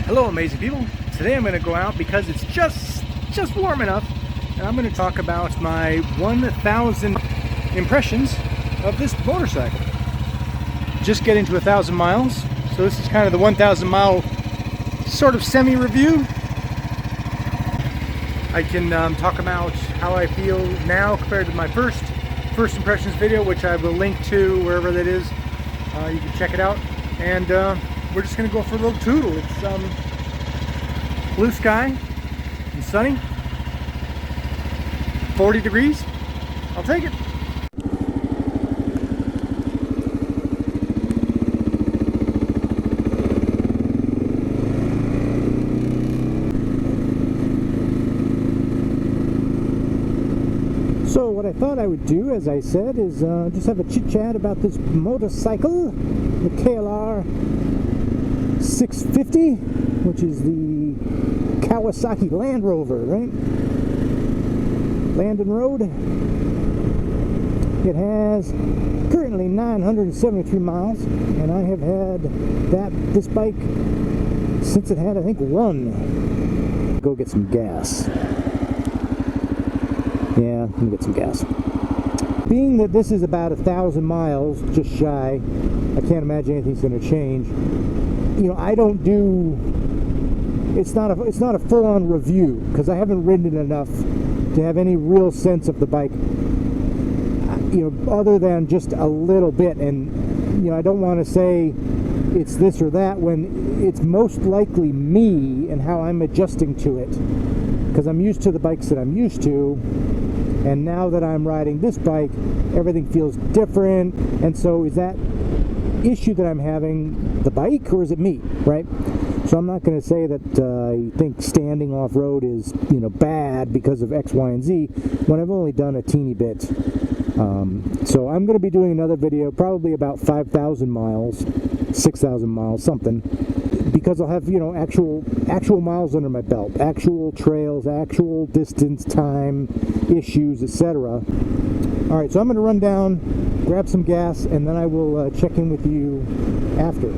Hello amazing people. Today I'm going to go out because it's just warm enough, and I'm going to talk about my 1,000 impressions of this motorcycle. Just getting to 1,000 miles, so this is kind of the 1,000 mile sort of semi-review. I can talk about how I feel now compared to my first impressions video, which I will link to wherever that is. You can check it out, and we're just going to go for a little tootle. It's blue sky and sunny, 40 degrees. I'll take it. So what I thought I would do, as I said, is just have a chit-chat about this motorcycle, the KLR 650, which is the Kawasaki Land Rover, right? Land and Road. It has currently 973 miles, and I have had this bike since it had, I think, one. Go get some gas. Yeah, let me get some gas. Being that this is about 1,000 miles, just shy, I can't imagine anything's going to change. You know, I don't do. It's not a full-on review because I haven't ridden it enough to have any real sense of the bike. You know, other than just a little bit, and you know, I don't want to say it's this or that when it's most likely me and how I'm adjusting to it, because I'm used to the bikes that I'm used to. And now that I'm riding this bike, everything feels different. And so is that issue that I'm having the bike, or is it me, right? So I'm not going to say that I think standing off-road is, you know, bad because of X, Y, and Z, when I've only done a teeny bit. So I'm going to be doing another video, probably about 5,000 miles, 6,000 miles, something. Because I'll have, you know, actual miles under my belt, actual trails, actual distance, time, issues, etc. All right, so I'm going to run down, grab some gas, and then I will check in with you after.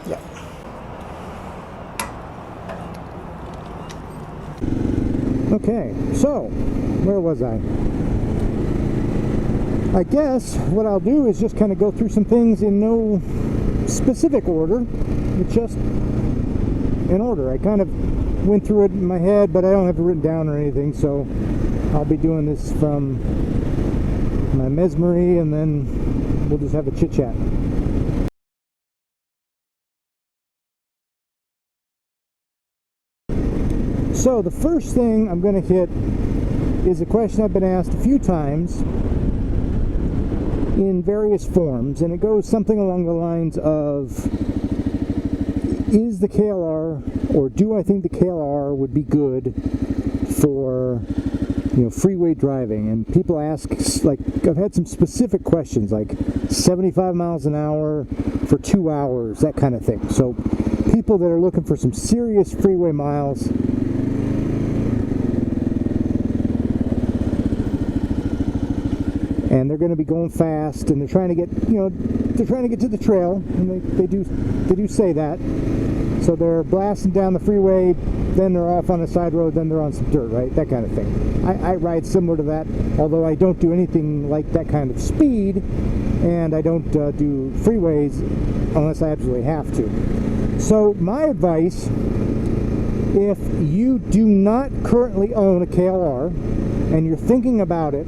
Yeah. Okay, so where was I? I guess what I'll do is just kind of go through some things in no specific order. It's just in order. I kind of went through it in my head, but I don't have it written down or anything, so I'll be doing this from my memory, and then we'll just have a chit-chat. So the first thing I'm going to hit is a question I've been asked a few times in various forms, and it goes something along the lines of, is the KLR, or do I think the KLR would be good for, you know, freeway driving? And people ask, like, I've had some specific questions, like 75 miles an hour for 2 hours, that kind of thing. So people that are looking for some serious freeway miles, and they're going to be going fast, and they're trying to get, you know, they're trying to get to the trail, and they do say that. So they're blasting down the freeway, then they're off on a side road, then they're on some dirt, right? That kind of thing. I ride similar to that, although I don't do anything like that kind of speed, and I don't do freeways unless I absolutely have to. So my advice, if you do not currently own a KLR, and you're thinking about it,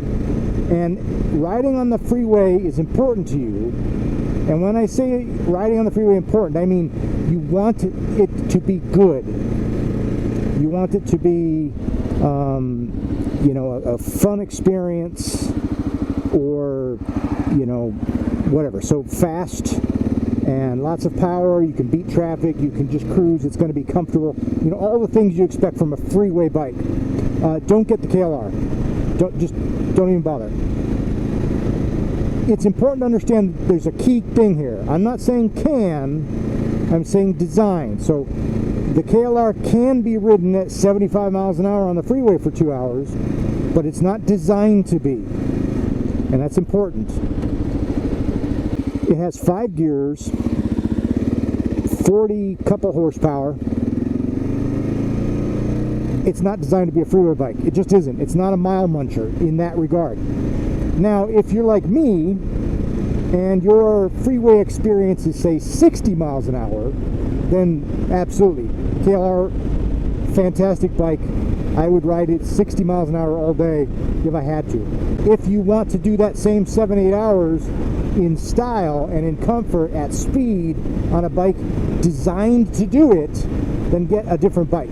and riding on the freeway is important to you, and when I say riding on the freeway important, I mean you want it to be good. You want it to be, you know, a fun experience, or, you know, whatever. So fast and lots of power, you can beat traffic, you can just cruise, it's going to be comfortable. You know, all the things you expect from a freeway bike. Don't get the KLR. Don't even bother. It's important to understand that there's a key thing here. I'm not saying can, I'm saying design. So the KLR can be ridden at 75 miles an hour on the freeway for 2 hours, but it's not designed to be. and that's important. It has 5 gears, 40 couple horsepower. It's not designed to be a freeway bike. It just isn't. It's not a mile muncher in that regard. Now, if you're like me, and your freeway experience is, say, 60 miles an hour, then absolutely. KLR, fantastic bike. I would ride it 60 miles an hour all day if I had to. If you want to do that same 7-8 hours in style and in comfort at speed on a bike designed to do it, then get a different bike.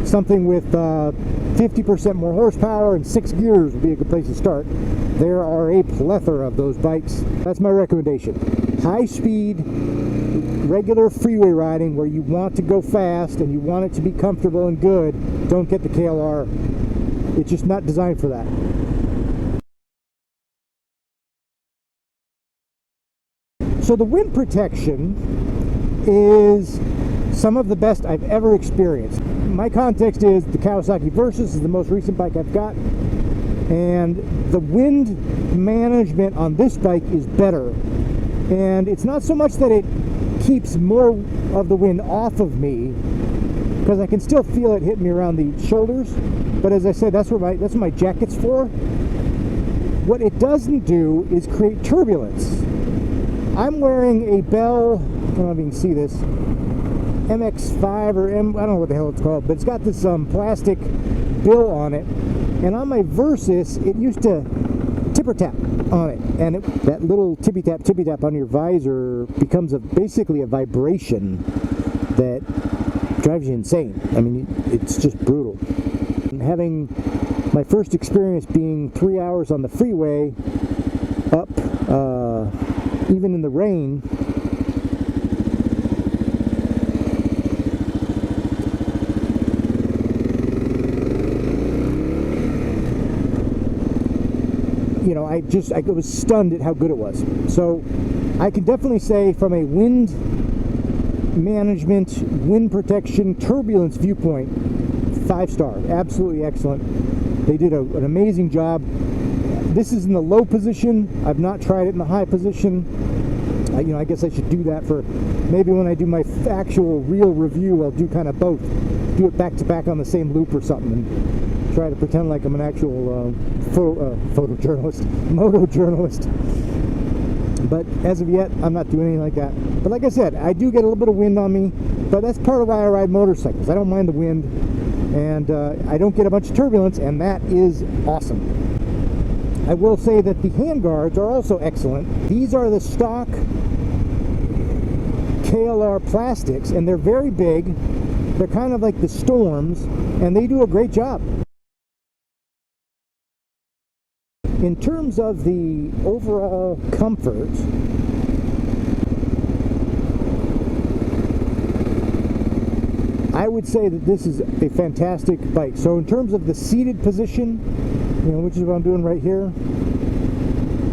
Something with 50% more horsepower and 6 gears would be a good place to start. There are a plethora of those bikes. That's my recommendation. High speed, regular freeway riding where you want to go fast and you want it to be comfortable and good, don't get the KLR. It's just not designed for that. So the wind protection is some of the best I've ever experienced. My context is the Kawasaki Versus is the most recent bike I've got, and the wind management on this bike is better. And it's not so much that it keeps more of the wind off of me, because I can still feel it hitting me around the shoulders, but as I said, that's what my jacket's for. What it doesn't do is create turbulence. I'm wearing a Bell, I don't know if you can see this, MX5 or I don't know what the hell it's called, but it's got this plastic bill on it, and on my Versus it used to tipper tap on it, and that little tippy tap on your visor becomes basically a vibration that drives you insane. I mean, it's just brutal. And having my first experience being 3 hours on the freeway up, even in the rain, you know, I was stunned at how good it was. So I can definitely say from a wind management, wind protection, turbulence viewpoint, 5-star, absolutely excellent. They did an amazing job. This is in the low position. I've not tried it in the high position. You know, I guess I should do that for maybe when I do my actual real review. I'll do kind of both, do it back to back on the same loop or something, and try to pretend like I'm an actual photojournalist, motojournalist. But as of yet, I'm not doing anything like that. But like I said, I do get a little bit of wind on me, but that's part of why I ride motorcycles. I don't mind the wind, and I don't get a bunch of turbulence, and that is awesome. I will say that the handguards are also excellent. These are the stock KLR plastics, and they're very big. They're kind of like the Storms, and they do a great job. In terms of the overall comfort, I would say that this is a fantastic bike. So in terms of the seated position, you know, which is what I'm doing right here,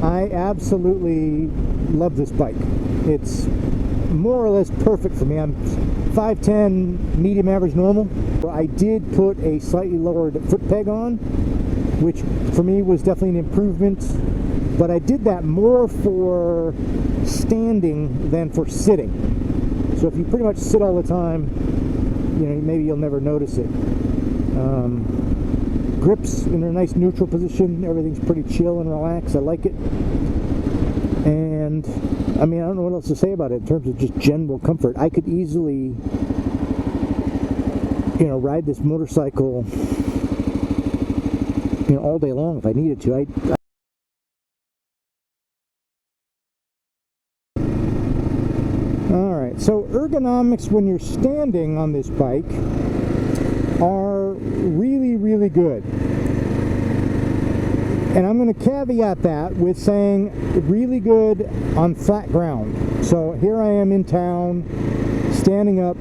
I absolutely love this bike. It's more or less perfect for me. I'm 5'10", medium, average, normal. I did put a slightly lowered foot peg on, which for me was definitely an improvement, but I did that more for standing than for sitting. So if you pretty much sit all the time, you know, maybe you'll never notice it. Grips in a nice neutral position, everything's pretty chill and relaxed. I like it. And I mean, I don't know what else to say about it in terms of just general comfort. I could easily, you know, ride this motorcycle, you know, all day long if I needed to. Alright, so ergonomics when you're standing on this bike are really, really good. And I'm going to caveat that with saying really good on flat ground. So here I am in town, standing up,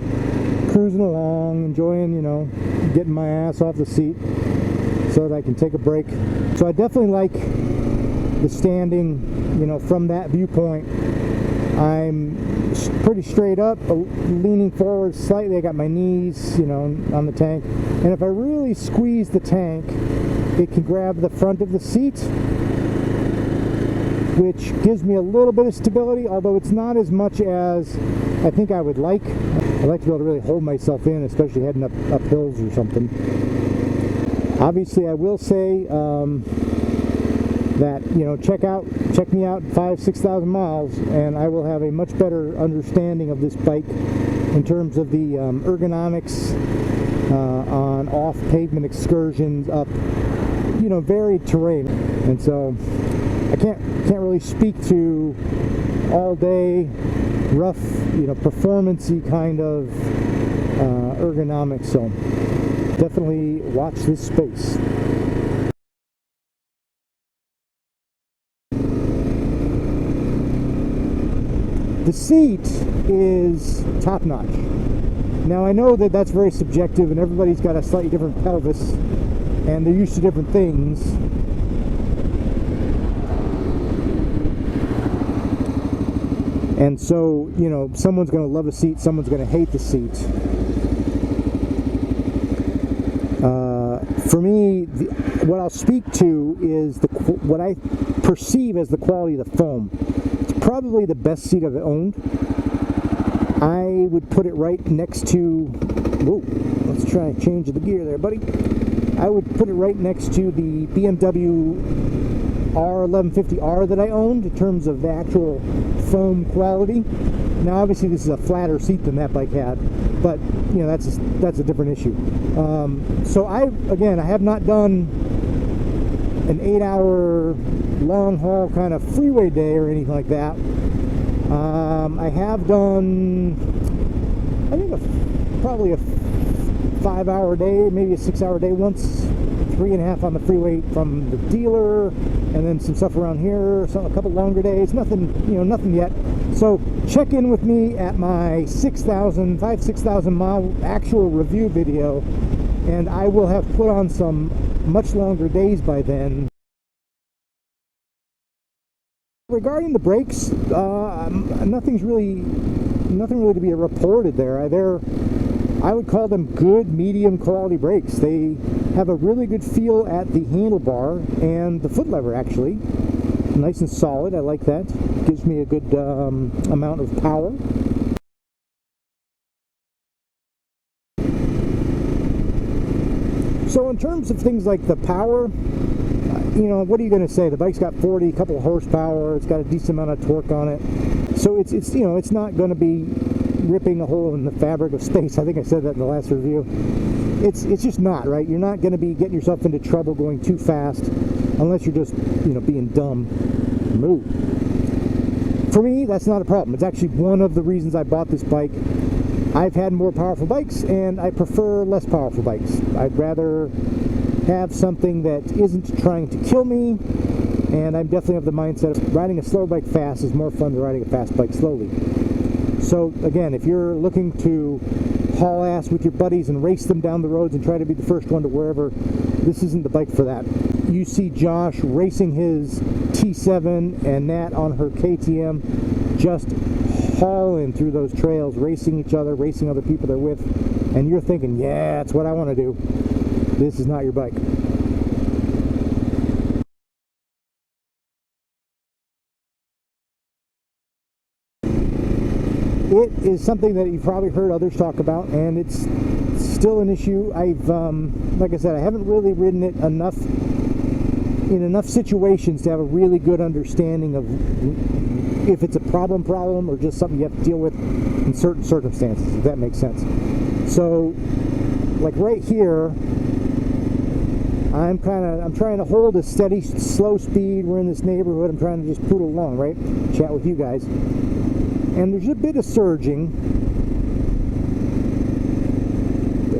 cruising along, enjoying, you know, getting my ass off the seat so that I can take a break. So I definitely like the standing, you know, from that viewpoint. I'm pretty straight up, leaning forward slightly. I got my knees, you know, on the tank. And if I really squeeze the tank, it can grab the front of the seat. which gives me a little bit of stability, although it's not as much as I think I would like. I like to be able to really hold myself in, especially heading up hills or something. Obviously, I will say that, you know, check me out 5,000-6,000 miles, and I will have a much better understanding of this bike in terms of the ergonomics on off-pavement excursions up, you know, varied terrain. And so I can't really speak to all day rough, you know, performance-y kind of ergonomics. So definitely watch this space. The seat is top-notch. Now I know that that's very subjective and everybody's got a slightly different pelvis and they're used to different things. And so, you know, someone's going to love a seat, someone's going to hate the seat. For me, what I'll speak to is what I perceive as the quality of the foam. It's probably the best seat I've owned. I would put it right next to, whoa, let's try change the gear there, buddy. I would put it right next to the BMW R1150R that I owned in terms of the actual foam quality. Now obviously this is a flatter seat than that bike had, but you know, that's a different issue. So I have not done an 8-hour long haul kind of freeway day or anything like that. I have done, I think probably a 5-hour day, maybe a 6-hour day once, 3.5 on the freeway from the dealer, and then some stuff around here, a couple longer days, nothing yet. So check in with me at my 6,000 mile actual review video, and I will have put on some much longer days by then. Regarding the brakes, nothing really to be reported there. I would call them good medium quality brakes. They have a really good feel at the handlebar and the foot lever, actually. Nice and solid. I like that. Gives me a good amount of power. So in terms of things like the power, you know, what are you going to say? The bike's got 40, couple of horsepower. It's got a decent amount of torque on it. So it's you know, it's not going to be ripping a hole in the fabric of space. I think I said that in the last review. It's just not, right? You're not going to be getting yourself into trouble going too fast unless you're just, you know, being dumb. Move. For me, that's not a problem. It's actually one of the reasons I bought this bike. I've had more powerful bikes and I prefer less powerful bikes. I'd rather have something that isn't trying to kill me, and I'm definitely of the mindset of riding a slow bike fast is more fun than riding a fast bike slowly. So again, if you're looking to haul ass with your buddies and race them down the roads and try to be the first one to wherever, this isn't the bike for that. You see Josh racing his T7 and Nat on her KTM, just hauling through those trails, racing each other, racing other people they're with, and you're thinking, yeah, that's what I want to do. This is not your bike. It is something that you've probably heard others talk about, and it's still an issue. I've, like I said, I haven't really ridden it enough in enough situations to have a really good understanding of if it's a problem or just something you have to deal with in certain circumstances, if that makes sense. So, like right here, I'm trying to hold a steady, slow speed. We're in this neighborhood. I'm trying to just poodle along, right? Chat with you guys. And there's a bit of surging,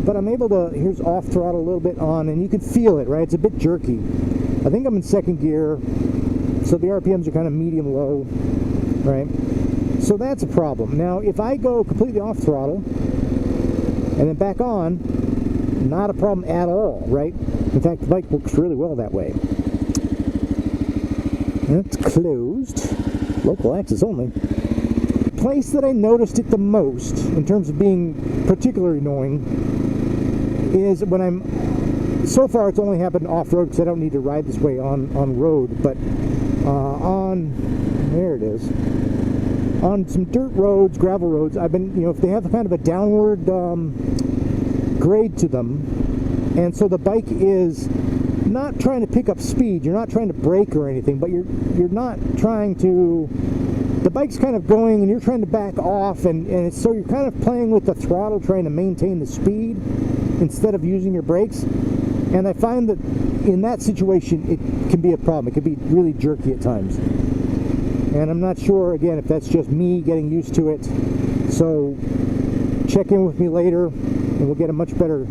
but I'm able to, here's off throttle a little bit on, and you can feel it, right? It's a bit jerky. I think I'm in second gear, so the RPMs are kind of medium low, right? So that's a problem. Now, if I go completely off throttle and then back on, not a problem at all, right? In fact, the bike works really well that way. And it's closed. Local access only. The place that I noticed it the most, in terms of being particularly annoying, is when I'm... So far, it's only happened off-road because I don't need to ride this way on road, but on on, there it is, on some dirt roads, gravel roads. I've been, if they have kind of a downward grade to them, and so the bike is not trying to pick up speed, you're not trying to brake or anything, but you're not trying to, the bike's kind of going and you're trying to back off, and so you're kind of playing with the throttle, trying to maintain the speed instead of using your brakes. And I find that in that situation it can be a problem. It can be really jerky at times, and I'm not sure again if that's just me getting used to it. So check in with me later and we'll get a much better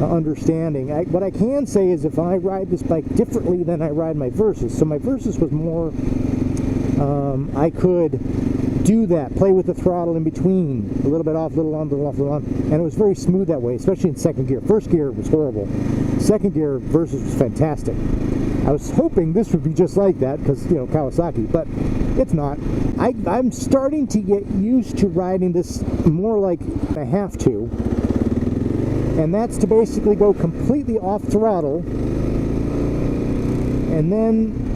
understanding. What I can say is if I ride this bike differently than I ride my Versus, so my Versus was more, I could do that, play with the throttle in between, a little bit off, a little on, a little off, a little on, and it was very smooth that way, especially in second gear. First gear was horrible. Second gear Versus was fantastic. I was hoping this would be just like that because, Kawasaki, but it's not. I'm starting to get used to riding this more like I have to, and that's to basically go completely off throttle and then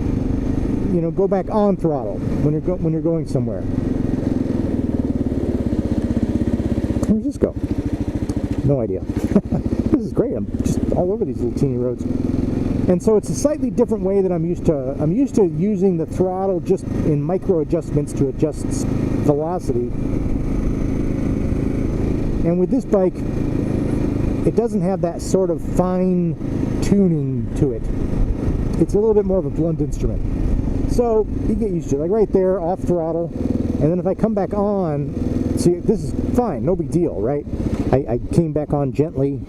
go back on throttle when you're going somewhere. Where does this go? No idea. This is great. I'm just all over these little teeny roads. And so it's a slightly different way that I'm used to. I'm used to using the throttle just in micro adjustments to adjust velocity. And with this bike, it doesn't have that sort of fine tuning to it. It's a little bit more of a blunt instrument. So you get used to it. Like right there, off throttle. And then if I come back on, see, this is fine, no big deal, right? I came back on gently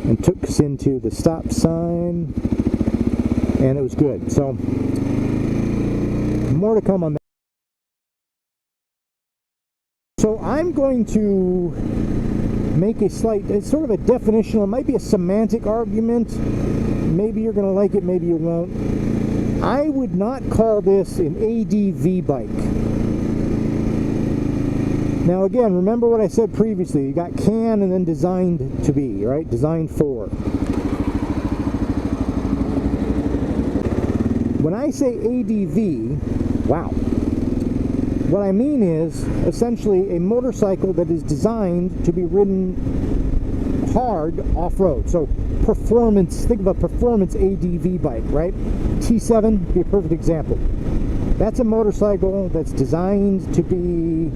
and took us into the stop sign, and it was good. So more to come on that. So I'm going to make a slight, it's sort of a definitional, it might be a semantic argument. Maybe you're going to like it, maybe you won't. I would not call this an ADV bike. Now again, remember what I said previously. You got can and then designed to be, right? Designed for. When I say ADV, wow. What I mean is essentially a motorcycle that is designed to be ridden hard off-road. So performance, think of a performance ADV bike, right? T7 would be a perfect example. That's a motorcycle that's designed to be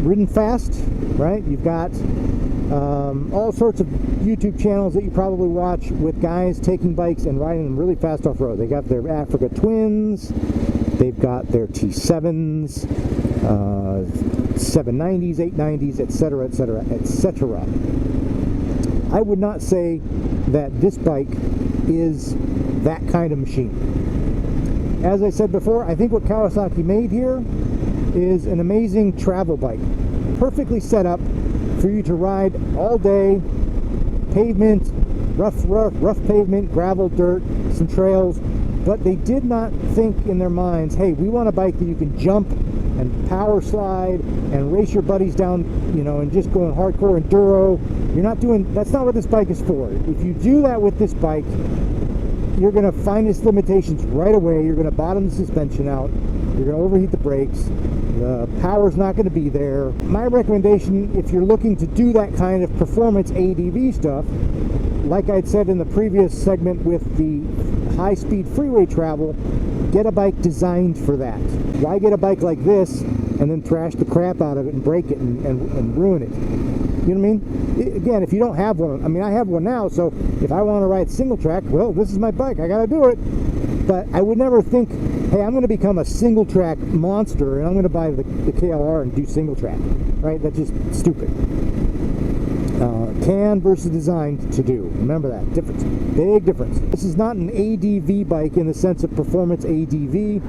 ridden fast, right? You've got all sorts of YouTube channels that you probably watch with guys taking bikes and riding them really fast off-road. They got their Africa Twins, they've got their T7s, 790s, 890s, etc., etc., etc. I would not say that this bike is that kind of machine. As I said before, I think what Kawasaki made here is an amazing travel bike, perfectly set up for you to ride all day, pavement, rough pavement, gravel, dirt, some trails, but they did not think in their minds, hey, we want a bike that you can jump and power slide and race your buddies down, and just going hardcore enduro. That's not what this bike is for. If you do that with this bike, you're going to find its limitations right away. You're going to bottom the suspension out. You're going to overheat the brakes. The power's not going to be there. My recommendation, if you're looking to do that kind of performance ADV stuff, like I'd said in the previous segment with the high-speed freeway travel, get a bike designed for that. Why get a bike like this and then thrash the crap out of it and break it and ruin it? You know what I mean? Again, if you don't have one, I have one now, so if I want to ride single track, well, this is my bike, I gotta do it. But I would never think, hey, I'm going to become a single track monster and I'm going to buy the KLR and do single track, right? That's just stupid. Can versus designed to do. Remember that difference. Big difference. This is not an ADV bike in the sense of performance ADV.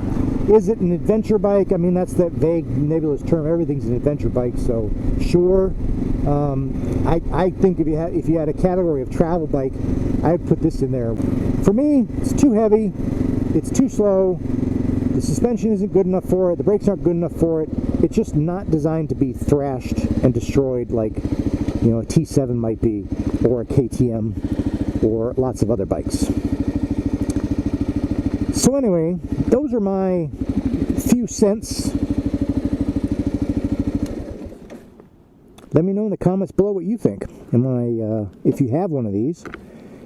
Is it an adventure bike? That's that vague, nebulous term. Everything's an adventure bike, so sure. I think if you had a category of travel bike, I'd put this in there. For me, it's too heavy. It's too slow. The suspension isn't good enough for it. The brakes aren't good enough for it. It's just not designed to be thrashed and destroyed like a T7 might be, or a KTM, or lots of other bikes. So anyway, those are my few cents. Let me know in the comments below what you think. Am I, if you have one of these,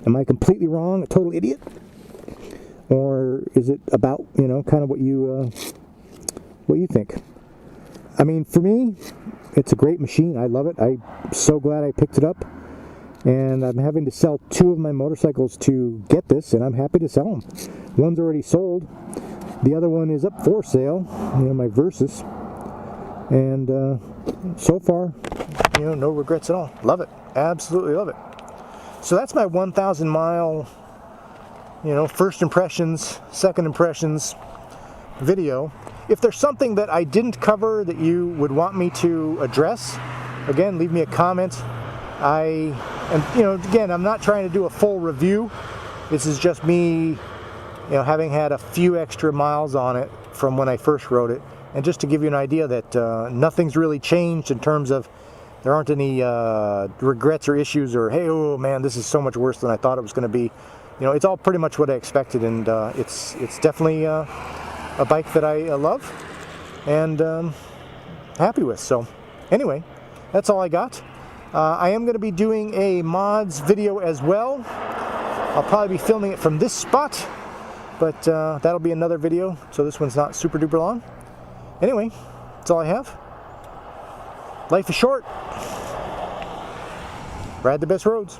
am I completely wrong, a total idiot? Or is it about, you know, kind of what you think? I mean, for me, it's a great machine. I love it. I'm so glad I picked it up. And I'm having to sell 2 of my motorcycles to get this, and I'm happy to sell them. One's already sold. The other one is up for sale, you know, my Versus. And so far, you know, no regrets at all. Love it. Absolutely love it. So that's my 1,000 mile, you know, first impressions, second impressions video. If there's something that I didn't cover that you would want me to address, again, leave me a comment. And you know, again, I'm not trying to do a full review. This is just me, you know, having had a few extra miles on it from when I first rode it, and just to give you an idea that nothing's really changed in terms of there aren't any regrets or issues or, hey, oh man, this is so much worse than I thought it was going to be. You know, it's all pretty much what I expected, and it's definitely a bike that I love and happy with. So anyway, that's all I got. I am going to be doing a mods video as well. I'll probably be filming it from this spot, but that'll be another video, so this one's not super duper long. Anyway, that's all I have. Life is short. Ride the best roads.